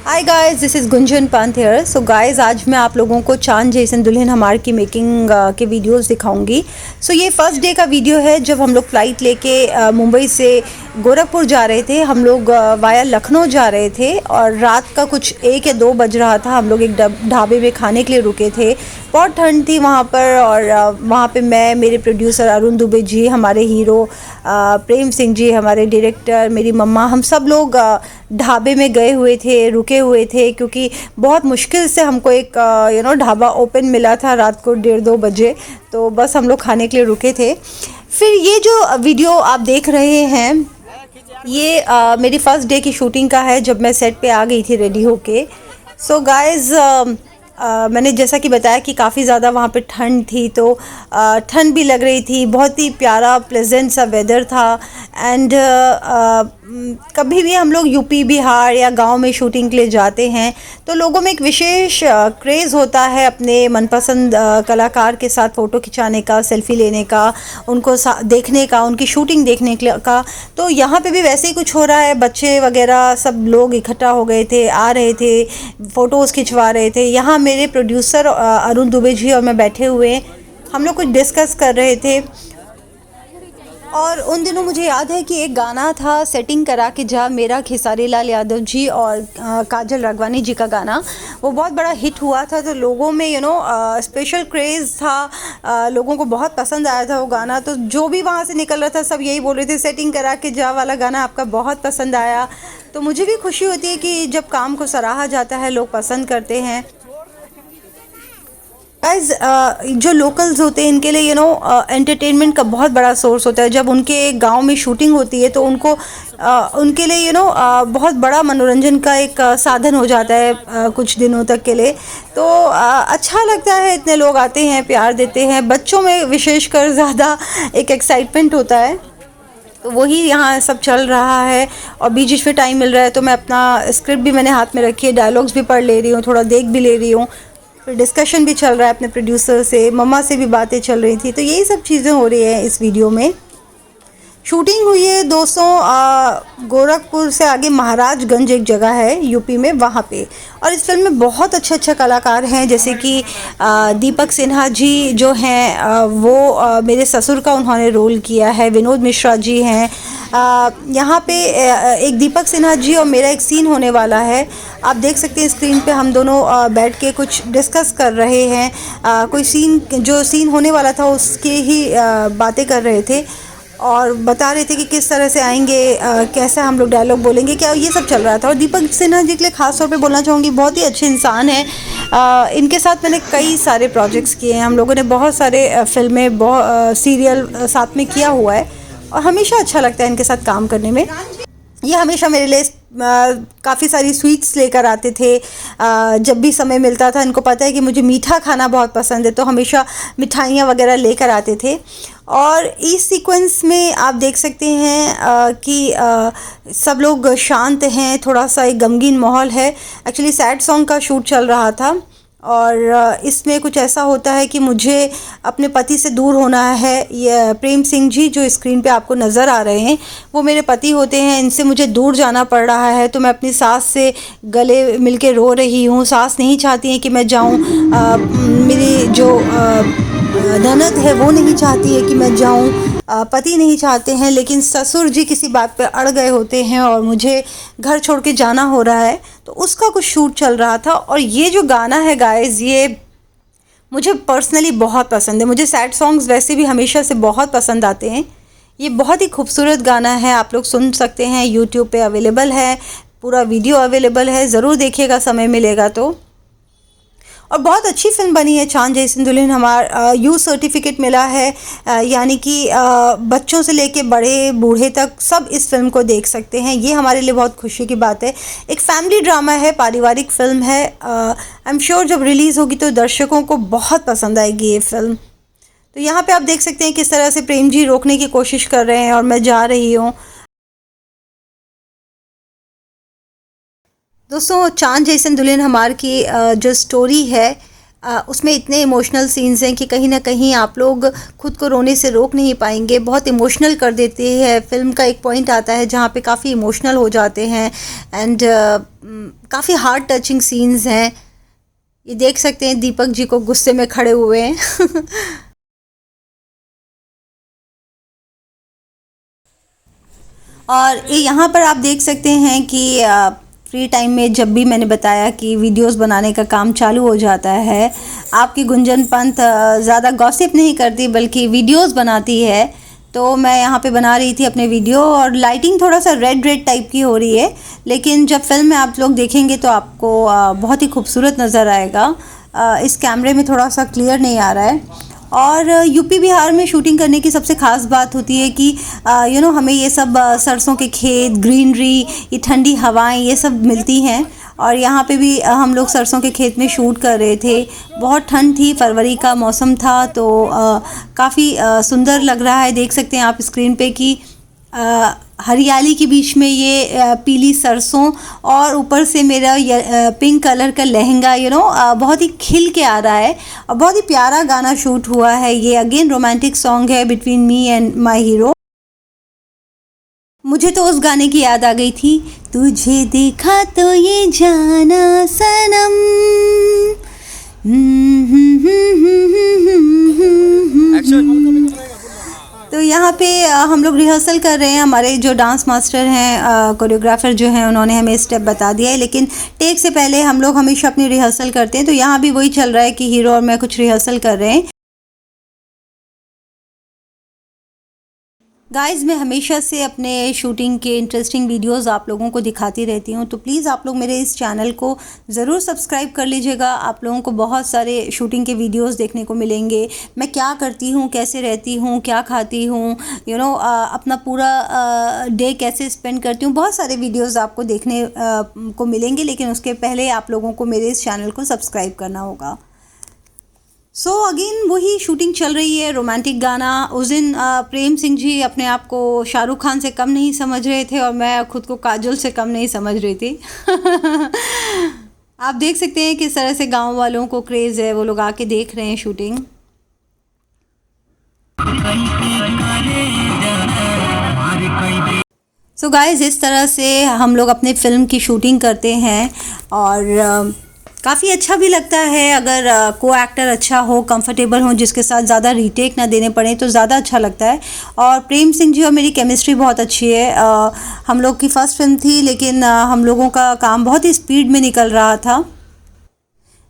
Hi guys, this is Gunjan Pant here. So guys, आज मैं आप लोगों को चांद जैसन दुल्हन हमार की मेकिंग के वीडियोस दिखाऊंगी। सो ये फर्स्ट डे का वीडियो है जब हम लोग फ़्लाइट लेके मुंबई से गोरखपुर जा रहे थे। हम लोग वाया लखनऊ जा रहे थे और रात का कुछ 1 या 2 बज रहा था। हम लोग एक ढाबे में खाने के लिए रुके थे। बहुत ठंड थी वहाँ पर और वहाँ पे मैं, मेरे प्रोड्यूसर अरुण दुबे जी, हमारे हीरो प्रेम सिंह जी, हमारे डायरेक्टर, मेरी मम्मा, हम सब लोग ढाबे में गए हुए थे, रुके हुए थे क्योंकि बहुत मुश्किल से हमको एक ढाबा ओपन मिला था रात को 1:30-2 बजे। तो बस हम लोग खाने के लिए रुके थे। फिर ये जो वीडियो आप देख रहे हैं ये मेरी फर्स्ट डे की शूटिंग का है जब मैं सेट पे आ गई थी रेडी होके। सो गाइस, मैंने जैसा कि बताया कि काफ़ी ज़्यादा वहाँ पे ठंड थी, तो ठंड भी लग रही थी। बहुत ही प्यारा प्लेजेंट सा वेदर था। एंड कभी भी हम लोग यूपी, बिहार या गांव में शूटिंग के लिए जाते हैं तो लोगों में एक विशेष क्रेज़ होता है अपने मनपसंद कलाकार के साथ फ़ोटो खिंचाने का, सेल्फ़ी लेने का, उनको देखने का, उनकी शूटिंग देखने का। तो यहाँ पे भी वैसे ही कुछ हो रहा है। बच्चे वगैरह सब लोग इकट्ठा हो गए थे, आ रहे थे, फ़ोटोज़ खिंचवा रहे थे। यहाँ मेरे प्रोड्यूसर अरुण दुबे जी और मैं बैठे हुए, हम लोग कुछ डिस्कस कर रहे थे। और उन दिनों मुझे याद है कि एक गाना था, सेटिंग करा के जा, मेरा खेसारी लाल यादव जी और काजल राघवानी जी का गाना। वो बहुत बड़ा हिट हुआ था, तो लोगों में स्पेशल क्रेज़ था। लोगों को बहुत पसंद आया था वो गाना। तो जो भी वहाँ से निकल रहा था सब यही बोल रहे थे, सेटिंग करा के जा वाला गाना आपका बहुत पसंद आया। तो मुझे भी खुशी होती है कि जब काम को सराहा जाता है, लोग पसंद करते हैं। गाइज, जो लोकल्स होते हैं इनके लिए एंटरटेनमेंट का बहुत बड़ा सोर्स होता है। जब उनके गांव में शूटिंग होती है तो उनके लिए बहुत बड़ा मनोरंजन का एक साधन हो जाता है कुछ दिनों तक के लिए। तो अच्छा लगता है, इतने लोग आते हैं, प्यार देते हैं। बच्चों में विशेषकर ज़्यादा एक एक्साइटमेंट होता है। तो वही यहाँ सब चल रहा है और बीच बीच में टाइम मिल रहा है तो मैं अपना स्क्रिप्ट भी मैंने हाथ में रखी है, डायलॉग्स भी पढ़ ले रही हूँ, थोड़ा देख भी ले रही हूँ। फिर डिस्कशन भी चल रहा है अपने प्रोड्यूसर से, मम्मा से भी बातें चल रही थी। तो यही सब चीज़ें हो रही हैं इस वीडियो में। शूटिंग हुई है दोस्तों गोरखपुर से आगे महाराजगंज एक जगह है यूपी में, वहाँ पे। और इस फिल्म में बहुत अच्छे कलाकार हैं, जैसे कि दीपक सिन्हा जी जो हैं, वो मेरे ससुर का उन्होंने रोल किया है। विनोद मिश्रा जी हैं। यहाँ पे एक दीपक सिन्हा जी और मेरा एक सीन होने वाला है। आप देख सकते हैं स्क्रीन पे हम दोनों बैठ के कुछ डिस्कस कर रहे हैं। कोई सीन, जो सीन होने वाला था उसके ही बातें कर रहे थे और बता रहे थे कि किस तरह से आएंगे, कैसा हम लोग डायलॉग बोलेंगे, क्या ये सब चल रहा था। और दीपक सिन्हा जी के लिए ख़ास तौर पे बोलना चाहूँगी, बहुत ही अच्छे इंसान हैं। इनके साथ मैंने कई सारे प्रोजेक्ट्स किए हैं। हम लोगों ने बहुत सारे फिल्में, बहुत सीरियल साथ में किया हुआ है और हमेशा अच्छा लगता है इनके साथ काम करने में। ये हमेशा मेरे लिए काफ़ी सारी स्वीट्स लेकर आते थे जब भी समय मिलता था। इनको पता है कि मुझे मीठा खाना बहुत पसंद है, तो हमेशा मिठाइयाँ वगैरह लेकर आते थे। और इस सीक्वेंस में आप देख सकते हैं कि सब लोग शांत हैं, थोड़ा सा एक गमगीन माहौल है। एक्चुअली सैड सॉन्ग का शूट चल रहा था और इसमें कुछ ऐसा होता है कि मुझे अपने पति से दूर होना है। ये प्रेम सिंह जी जो स्क्रीन पे आपको नज़र आ रहे हैं, वो मेरे पति होते हैं। इनसे मुझे दूर जाना पड़ रहा है, तो मैं अपनी सास से गले मिलके रो रही हूँ। सास नहीं चाहती हैं कि मैं जाऊँ। मेरी जो ननद है वो नहीं चाहती है कि मैं जाऊँ। पति नहीं चाहते हैं, लेकिन ससुर जी किसी बात पे अड़ गए होते हैं और मुझे घर छोड़ के जाना हो रहा है। तो उसका कुछ शूट चल रहा था। और ये जो गाना है गाइस, ये मुझे पर्सनली बहुत पसंद है। मुझे सैड सॉन्ग्स वैसे भी हमेशा से बहुत पसंद आते हैं। ये बहुत ही खूबसूरत गाना है, आप लोग सुन सकते हैं, यूट्यूब पे अवेलेबल है, पूरा वीडियो अवेलेबल है, ज़रूर देखिएगा समय मिलेगा तो। और बहुत अच्छी फिल्म बनी है चांद जैसन दुल्हन हमार। यू सर्टिफिकेट मिला है, यानी कि बच्चों से लेके बड़े बूढ़े तक सब इस फिल्म को देख सकते हैं। ये हमारे लिए बहुत खुशी की बात है। एक फैमिली ड्रामा है, पारिवारिक फिल्म है। आई एम श्योर जब रिलीज़ होगी तो दर्शकों को बहुत पसंद आएगी ये फिल्म। तो यहाँ पे आप देख सकते हैं किस तरह से प्रेम जी रोकने की कोशिश कर रहे हैं और मैं जा रही हूँ। दोस्तों, चांद जैसन दुल्हन हमार की जो स्टोरी है, उसमें इतने इमोशनल सीन्स हैं कि कहीं ना कहीं आप लोग खुद को रोने से रोक नहीं पाएंगे। बहुत इमोशनल कर देती है फिल्म का। एक पॉइंट आता है जहाँ पे काफ़ी इमोशनल हो जाते हैं एंड काफ़ी हार्ट टचिंग सीन्स हैं। ये देख सकते हैं दीपक जी को गुस्से में खड़े हुए हैं। और ये यहाँ पर आप देख सकते हैं कि फ्री टाइम में जब भी मैंने बताया कि वीडियोस बनाने का काम चालू हो जाता है, आपकी गुंजन पंत ज़्यादा गॉसिप नहीं करती बल्कि वीडियोस बनाती है। तो मैं यहाँ पे बना रही थी अपने वीडियो और लाइटिंग थोड़ा सा रेड रेड टाइप की हो रही है, लेकिन जब फिल्म में आप लोग देखेंगे तो आपको बहुत ही खूबसूरत नज़र आएगा। इस कैमरे में थोड़ा सा क्लियर नहीं आ रहा है। और यूपी बिहार में शूटिंग करने की सबसे ख़ास बात होती है कि हमें ये सब सरसों के खेत, ग्रीनरी, ये ठंडी हवाएं, ये सब मिलती हैं। और यहाँ पे भी हम लोग सरसों के खेत में शूट कर रहे थे। बहुत ठंड थी, फरवरी का मौसम था, तो काफ़ी सुंदर लग रहा है। देख सकते हैं आप स्क्रीन पे कि हरियाली के बीच में ये पीली सरसों और ऊपर से मेरा पिंक कलर का लहंगा बहुत ही खिल के आ रहा है और बहुत ही प्यारा गाना शूट हुआ है। ये अगेन रोमांटिक सॉन्ग है between me and my hero. मुझे तो उस गाने की याद आ गई थी, तुझे देखा तो ये जाना सनम। तो यहाँ पे हम लोग रिहर्सल कर रहे हैं। हमारे जो डांस मास्टर हैं, कोरियोग्राफर जो हैं, उन्होंने हमें स्टेप बता दिया है, लेकिन टेक से पहले हम लोग हमेशा अपनी रिहर्सल करते हैं। तो यहाँ भी वही चल रहा है कि हीरो और मैं कुछ रिहर्सल कर रहे हैं। गाइज़, मैं हमेशा से अपने शूटिंग के इंटरेस्टिंग वीडियोस आप लोगों को दिखाती रहती हूँ, तो प्लीज़ आप लोग मेरे इस चैनल को ज़रूर सब्सक्राइब कर लीजिएगा। आप लोगों को बहुत सारे शूटिंग के वीडियोस देखने को मिलेंगे। मैं क्या करती हूँ, कैसे रहती हूँ, क्या खाती हूँ, अपना पूरा डे कैसे स्पेंड करती हूँ, बहुत सारे वीडियोज़ आपको देखने को मिलेंगे। लेकिन उसके पहले आप लोगों को मेरे इस चैनल को सब्सक्राइब करना होगा। सो अगेन वही शूटिंग चल रही है, रोमांटिक गाना। उस दिन प्रेम सिंह जी अपने आप को शाहरुख खान से कम नहीं समझ रहे थे और मैं खुद को काजोल से कम नहीं समझ रही थी। आप देख सकते हैं किस तरह से गांव वालों को क्रेज़ है, वो लोग आके देख रहे हैं शूटिंग। सो गाइस, इस तरह से हम लोग अपने फिल्म की शूटिंग करते हैं और काफ़ी अच्छा भी लगता है। अगर को एक्टर अच्छा हो, कंफर्टेबल हो, जिसके साथ ज़्यादा रीटेक ना देने पड़े तो ज़्यादा अच्छा लगता है। और प्रेम सिंह जी और मेरी केमिस्ट्री बहुत अच्छी है। हम लोग की फ़र्स्ट फिल्म थी, लेकिन हम लोगों का काम बहुत ही स्पीड में निकल रहा था,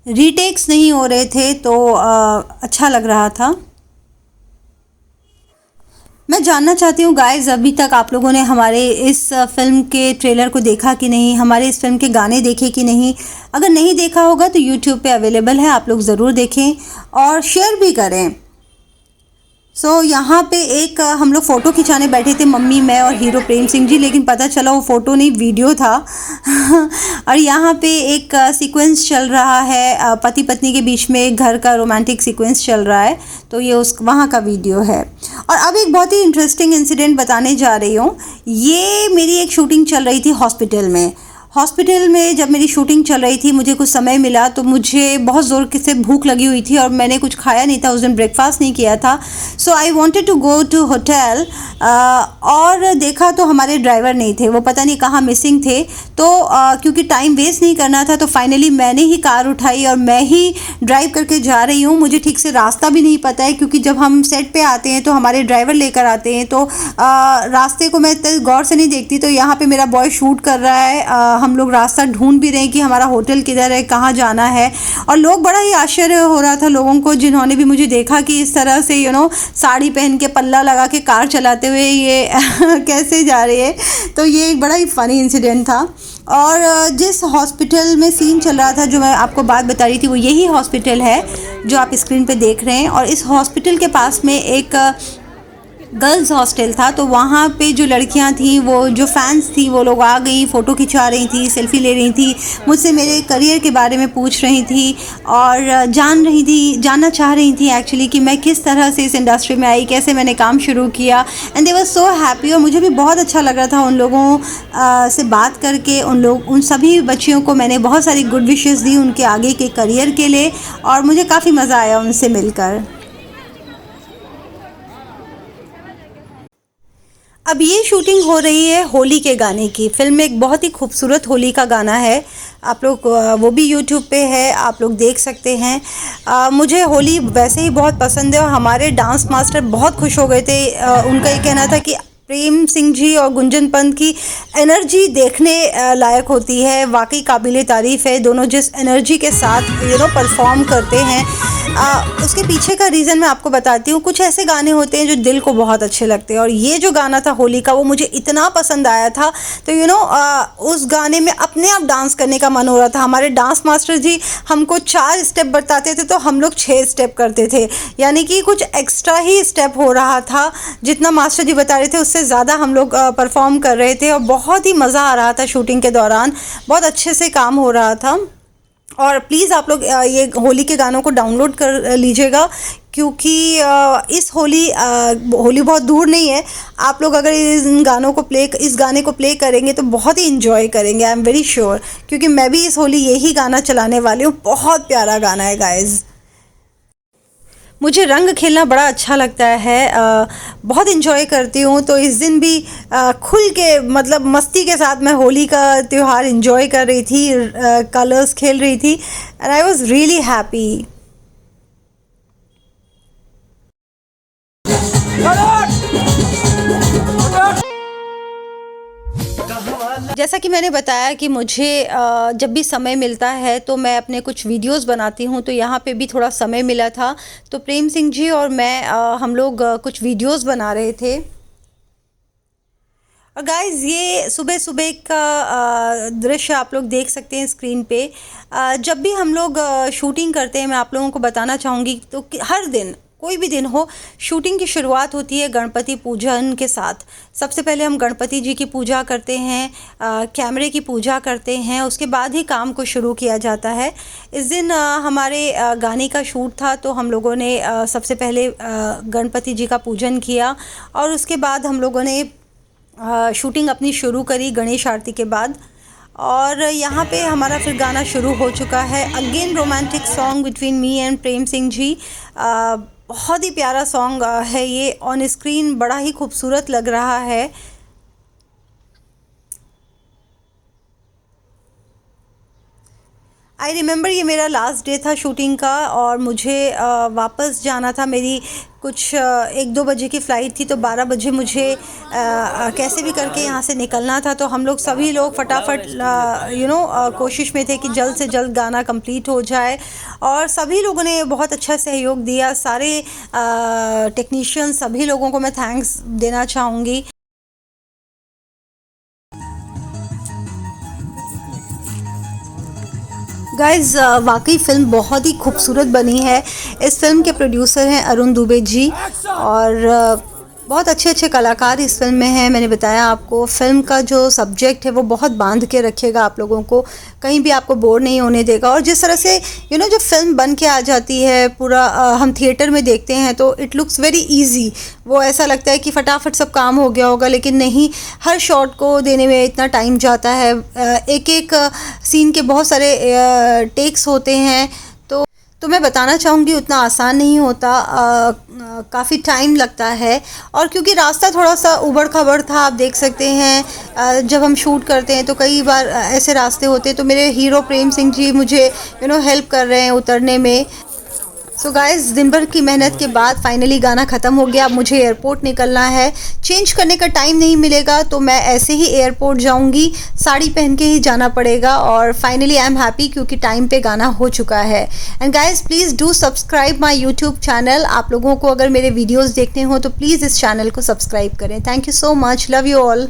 रीटेक्स नहीं हो रहे थे, तो अच्छा लग रहा था। मैं जानना चाहती हूँ गाइस, अभी तक आप लोगों ने हमारे इस फिल्म के ट्रेलर को देखा कि नहीं, हमारे इस फिल्म के गाने देखे कि नहीं। अगर नहीं देखा होगा तो यूट्यूब पे अवेलेबल है, आप लोग ज़रूर देखें और शेयर भी करें। यहाँ पे एक हम लोग फ़ोटो खिंचाने बैठे थे, मम्मी, मैं और हीरो प्रेम सिंह जी, लेकिन पता चला वो फ़ोटो नहीं, वीडियो था। और यहाँ पे एक सीक्वेंस चल रहा है, पति पत्नी के बीच में एक घर का रोमांटिक सीक्वेंस चल रहा है, तो ये वहाँ का वीडियो है। और अब एक बहुत ही इंटरेस्टिंग इंसिडेंट बताने जा रही हूँ। ये मेरी एक शूटिंग चल रही थी हॉस्पिटल में। जब मेरी शूटिंग चल रही थी, मुझे कुछ समय मिला तो मुझे बहुत ज़ोर से भूख लगी हुई थी और मैंने कुछ खाया नहीं था, उस दिन ब्रेकफास्ट नहीं किया था। So I wanted to go to hotel और देखा तो हमारे ड्राइवर नहीं थे, वो पता नहीं कहाँ मिसिंग थे। तो क्योंकि टाइम वेस्ट नहीं करना था तो फाइनली मैंने ही कार उठाई और मैं ही ड्राइव करके जा रही हूँ। मुझे ठीक से रास्ता भी नहीं पता है, क्योंकि जब हम सेट पे आते हैं तो हमारे ड्राइवर लेकर आते हैं, तो रास्ते को मैं गौर से नहीं देखती। तो यहाँ पे मेरा बॉय शूट कर रहा है, हम लोग रास्ता ढूंढ भी रहे हैं कि हमारा होटल किधर है, कहाँ जाना है। और लोग, बड़ा ही आश्चर्य हो रहा था लोगों को जिन्होंने भी मुझे देखा कि इस तरह से साड़ी पहन के पल्ला लगा के कार चलाते हुए ये कैसे जा रही है। तो ये एक बड़ा ही फ़नी इंसिडेंट था। और जिस हॉस्पिटल में सीन चल रहा था, जो मैं आपको बात बता रही थी, वो यही हॉस्पिटल है जो आप स्क्रीन पे देख रहे हैं। और इस हॉस्पिटल के पास में एक गर्ल्स हॉस्टल था, तो वहाँ पे जो लड़कियाँ थी, वो जो फैंस थी, वो लोग आ गई, फ़ोटो खिंचवा रही थी, सेल्फ़ी ले रही थी, मुझसे मेरे करियर के बारे में पूछ रही थी और जानना चाह रही थी एक्चुअली कि मैं किस तरह से इस इंडस्ट्री में आई, कैसे मैंने काम शुरू किया। And they were so happy, और मुझे भी बहुत अच्छा लग रहा था उन लोगों से बात करके। उन सभी बच्चियों को मैंने बहुत सारी गुड विशेस दी उनके आगे के करियर के लिए, और मुझे काफ़ी मज़ा आया उनसे मिलकर। अब ये शूटिंग हो रही है होली के गाने की। फ़िल्म में एक बहुत ही खूबसूरत होली का गाना है, आप लोग वो भी यूट्यूब पे है, आप लोग देख सकते हैं। मुझे होली वैसे ही बहुत पसंद है, और हमारे डांस मास्टर बहुत खुश हो गए थे। उनका ये कहना था कि प्रेम सिंह जी और गुंजन पंत की एनर्जी देखने लायक होती है, वाकई काबिले तारीफ़ है। दोनों जिस एनर्जी के साथ परफॉर्म करते हैं, उसके पीछे का रीज़न मैं आपको बताती हूँ। कुछ ऐसे गाने होते हैं जो दिल को बहुत अच्छे लगते हैं, और ये जो गाना था होली का, वो मुझे इतना पसंद आया था। तो उस गाने में अपने आप डांस करने का मन हो रहा था। हमारे डांस मास्टर जी हमको 4 स्टेप बताते थे, तो हम लोग 6 स्टेप करते थे, यानी कि कुछ एक्स्ट्रा ही स्टेप हो रहा था। जितना मास्टर जी बता रहे थे उससे ज़्यादा हम लोग परफॉर्म कर रहे थे, और बहुत ही मज़ा आ रहा था शूटिंग के दौरान। बहुत अच्छे से काम हो रहा था। और प्लीज़ आप लोग ये होली के गानों को डाउनलोड कर लीजिएगा, क्योंकि इस होली बहुत दूर नहीं है। आप लोग अगर इस गाने को प्ले करेंगे तो बहुत ही इन्जॉय करेंगे, आई एम वेरी श्योर, क्योंकि मैं भी इस होली यही गाना चलाने वाली हूँ। बहुत प्यारा गाना है गाइज़। मुझे रंग खेलना बड़ा अच्छा लगता है, बहुत इन्जॉय करती हूँ। तो इस दिन भी खुल के, मतलब मस्ती के साथ मैं होली का त्यौहार इन्जॉय कर रही थी, कलर्स खेल रही थी, and I was really happy. जैसा कि मैंने बताया कि मुझे जब भी समय मिलता है तो मैं अपने कुछ वीडियोस बनाती हूँ, तो यहाँ पे भी थोड़ा समय मिला था, तो प्रेम सिंह जी और मैं हम लोग कुछ वीडियोस बना रहे थे। और गाइज़, ये सुबह सुबह का दृश्य आप लोग देख सकते हैं स्क्रीन पे। जब भी हम लोग शूटिंग करते हैं, मैं आप लोगों को बताना चाहूँगी, तो हर दिन, कोई भी दिन हो, शूटिंग की शुरुआत होती है गणपति पूजन के साथ। सबसे पहले हम गणपति जी की पूजा करते हैं, कैमरे की पूजा करते हैं, उसके बाद ही काम को शुरू किया जाता है। इस दिन हमारे गाने का शूट था, तो हम लोगों ने सबसे पहले गणपति जी का पूजन किया, और उसके बाद हम लोगों ने शूटिंग अपनी शुरू करी गणेश आरती के बाद। और यहाँ पे हमारा फिर गाना शुरू हो चुका है, again romantic song between me and Prem Singh ji. बहुत ही प्यारा सॉन्ग है ये, ऑन स्क्रीन बड़ा ही खूबसूरत लग रहा है। आई रिमेंबर ये मेरा लास्ट डे था शूटिंग का, और मुझे वापस जाना था। मेरी कुछ 1-2 बजे की फ़्लाइट थी, तो 12 बजे मुझे कैसे भी करके यहाँ से निकलना था। तो हम लोग सभी लोग फटाफट कोशिश में थे कि जल्द से जल्द गाना कंप्लीट हो जाए, और सभी लोगों ने बहुत अच्छा सहयोग दिया। सारे टेक्नीशियन, सभी लोगों को मैं थैंक्स देना चाहूँगी। गाइज़, वाकई फ़िल्म बहुत ही खूबसूरत बनी है। इस फ़िल्म के प्रोड्यूसर हैं अरुण दुबे जी, और बहुत अच्छे अच्छे कलाकार इस फ़िल्म में हैं। मैंने बताया आपको, फ़िल्म का जो सब्जेक्ट है वो बहुत बांध के रखेगा आप लोगों को, कहीं भी आपको बोर नहीं होने देगा। और जिस तरह से जो फ़िल्म बन के आ जाती है पूरा, हम थिएटर में देखते हैं तो इट लुक्स वेरी इजी। वो ऐसा लगता है कि फटाफट सब काम हो गया होगा, लेकिन नहीं, हर शॉट को देने में इतना टाइम जाता है। एक एक सीन के बहुत सारे टेक्स होते हैं, तो मैं बताना चाहूँगी उतना आसान नहीं होता, काफ़ी टाइम लगता है। और क्योंकि रास्ता थोड़ा सा उबड़ खाबड़ था, आप देख सकते हैं, जब हम शूट करते हैं तो कई बार ऐसे रास्ते होते हैं। तो मेरे हीरो प्रेम सिंह जी मुझे हेल्प कर रहे हैं उतरने में। सो गाइस, दिन भर की मेहनत के बाद फाइनली गाना ख़त्म हो गया। अब मुझे एयरपोर्ट निकलना है, चेंज करने का टाइम नहीं मिलेगा, तो मैं ऐसे ही एयरपोर्ट जाऊंगी, साड़ी पहन के ही जाना पड़ेगा। और फाइनली आई एम हैप्पी, क्योंकि टाइम पे गाना हो चुका है। And guys, please do subscribe my YouTube channel. आप लोगों को अगर मेरे वीडियोज़ देखने हो तो प्लीज़ इस चैनल को सब्सक्राइब करें। Thank you so much, love you all.